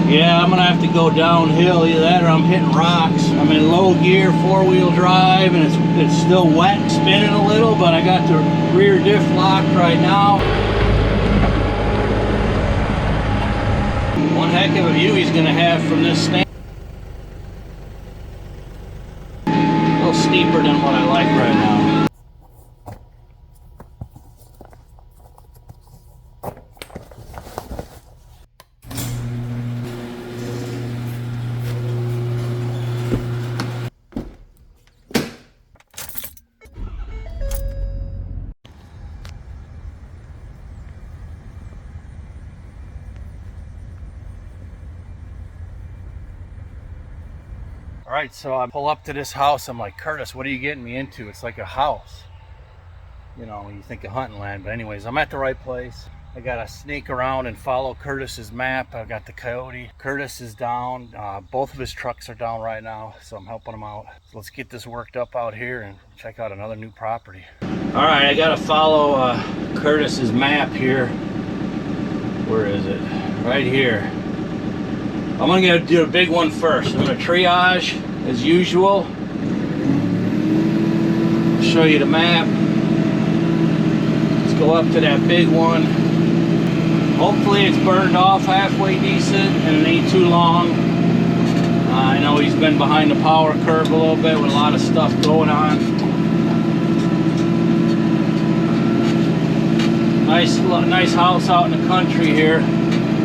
Yeah, I'm gonna have to go downhill, either that or I'm hitting rocks. I'm in low gear, 4-wheel drive, and it's still wet, spinning a little, but I got the rear diff locked right now. One heck of a view he's gonna have from this stand. A little steeper than what I like right now. All right, so I pull up to this house. I'm like, Curtis, what are you getting me into? It's like a house. You know, you think of hunting land, but anyways, I'm at the right place. I gotta sneak around and follow Curtis's map. I've got the Kioti. Curtis is down. Both of his trucks are down right now, so I'm helping him out. So let's get this worked up out here and check out another new property. All right, I gotta follow Curtis's map here. Where is it? Right here. I'm gonna do a big one first. I'm gonna triage as usual. Show you the map. Let's go up to that big one. Hopefully it's burned off halfway decent and it ain't too long. I know he's been behind the power curve a little bit with a lot of stuff going on. Nice house out in the country here.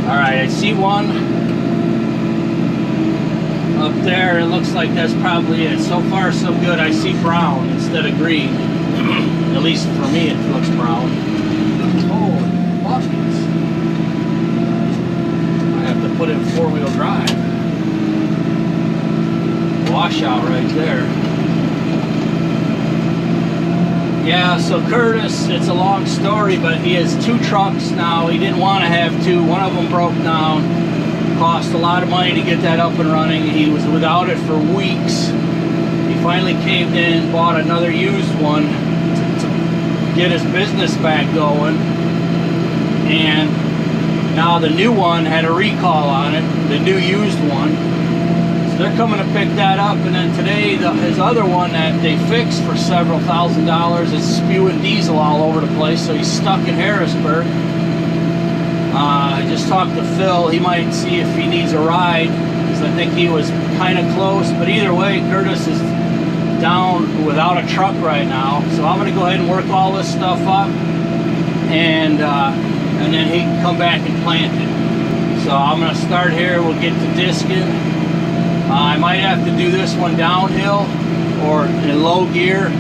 All right, I see one. Up there, it looks like that's probably it. So far, so good. I see brown instead of green. At least for me, it looks brown. Holy buckets. I have to put it in 4-wheel drive. Washout right there. Yeah, so Curtis, it's a long story, but he has 2 trucks now. He didn't want to have 2. One of them broke down. Cost a lot of money to get that up and running. He was without it for weeks. He finally caved in, bought another used one to get his business back going. And now the new one had a recall on it, the new used one. So they're coming to pick that up, and then today his other one that they fixed for several $1,000s is spewing diesel all over the place, so he's stuck in Harrisburg. I just talked to Phil. He might see if he needs a ride, because I think he was kind of close. But either way, Curtis is down without a truck right now. So I'm going to go ahead and work all this stuff up, and then he can come back and plant it. So I'm going to start here. We'll get to discing. I might have to do this one downhill or in low gear,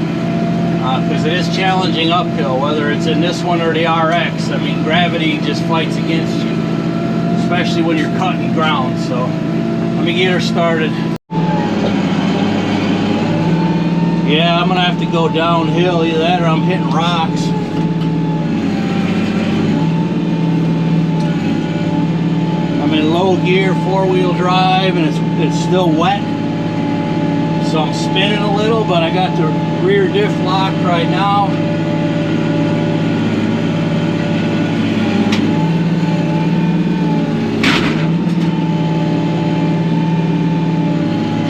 because it is challenging uphill, whether it's in this one or the RX. I mean, gravity just fights against you, especially when you're cutting ground. So let me get her started. Yeah, I'm gonna have to go downhill, either that or I'm hitting rocks. I'm in low gear, 4-wheel drive, and it's still wet. So I'm spinning a little, but I got the rear diff locked right now.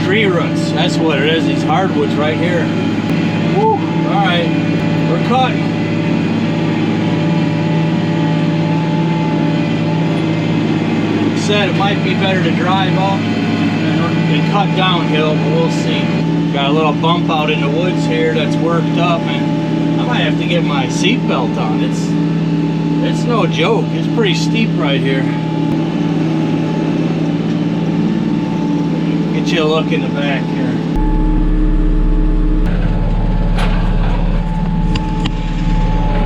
Tree roots, that's what it is, these hardwoods right here. Woo, all right, we're cutting. Like I said, it might be better to drive up and cut downhill, but we'll see. Got a little bump out in the woods here that's worked up, and I might have to get my seatbelt on. It's no joke. It's pretty steep right here. Get you a look in the back here.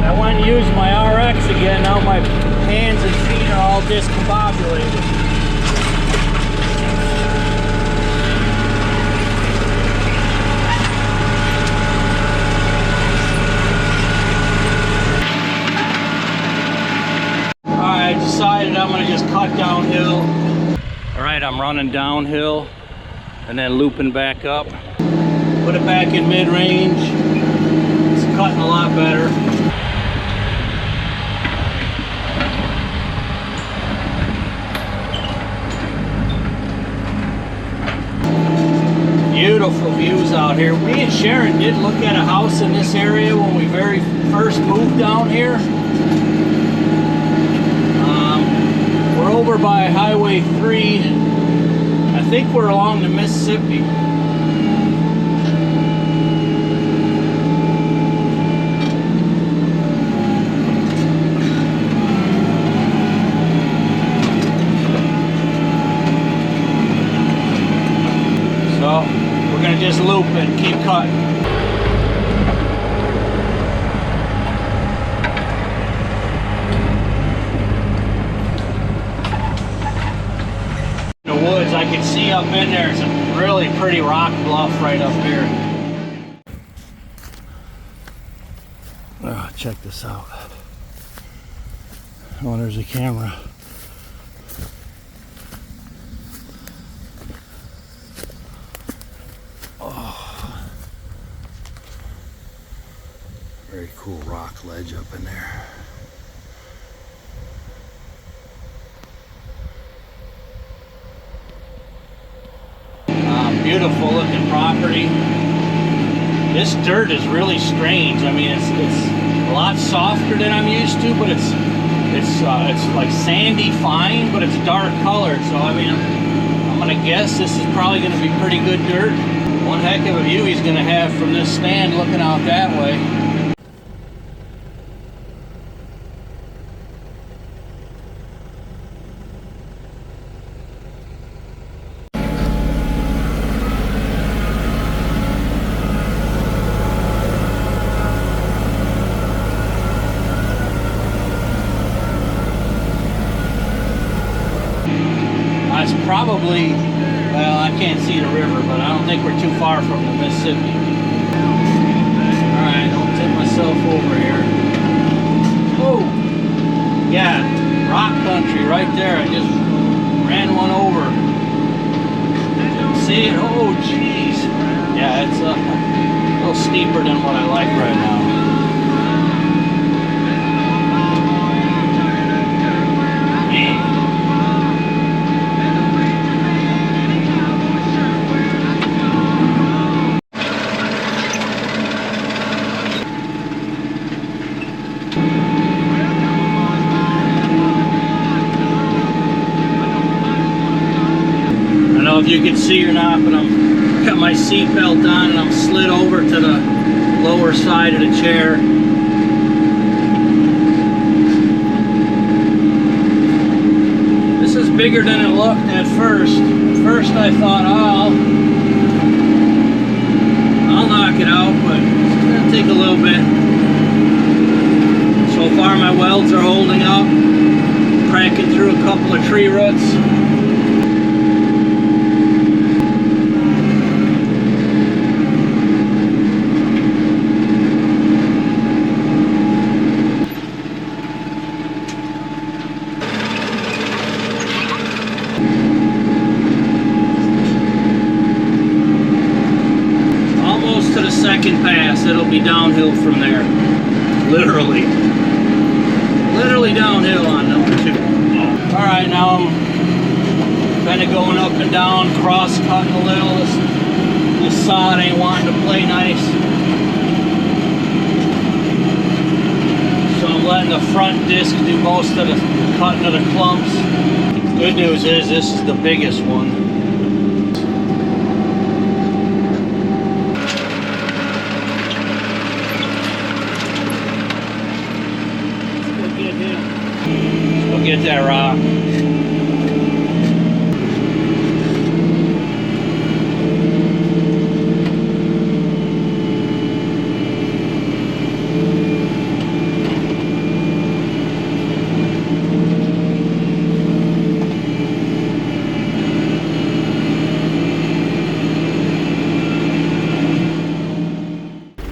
I went and used my RX again. Now my hands and feet are all discombobulated. I decided I'm going to just cut downhill. All right, I'm running downhill and then looping back up. Put it back in mid-range. It's cutting a lot better. beautiful views out here. Me and Sharon did look at a house in this area when we very first moved down here. We're over by Highway 3. I think we're along the Mississippi. So we're gonna just loop and keep cutting. I can see up in there some really pretty rock bluff right up here. Oh, check this out. Oh, there's a camera. Oh, very cool rock ledge up in there. Beautiful looking property. This dirt is really strange. I mean, it's a lot softer than I'm used to, but it's like sandy fine, but it's dark colored. So I mean, I'm gonna guess this is probably gonna be pretty good dirt. One heck of a view he's gonna have from this stand looking out that way. It's probably, well, I can't see the river, but I don't think we're too far from the Mississippi. Alright, don't tip myself over here. Oh, yeah, rock country right there. I just ran one over. See it? Oh, jeez. Yeah, it's a little steeper than what I like right now. If you can see or not, but I'm got my seat belt on and I'm slid over to the lower side of the chair. This is bigger than it looked at first. At first I thought, oh, I'll knock it out, but it's gonna take a little bit. So far my welds are holding up, cranking through a couple of tree roots. Second pass, it'll be downhill from there. Literally downhill on number 2. Alright, now I'm kind of going up and down, cross-cutting a little. This sod ain't wanting to play nice. So I'm letting the front disc do most of the cutting of the clumps. Good news is this is the biggest one. Get that rock.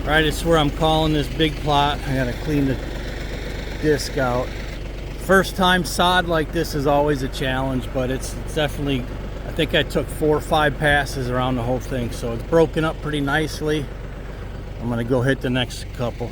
Right, it's where I'm calling this big plot. I gotta clean the disc out. First time sod like this is always a challenge, but it's definitely, I think I took 4 or 5 passes around the whole thing, so it's broken up pretty nicely. I'm gonna go hit the next couple.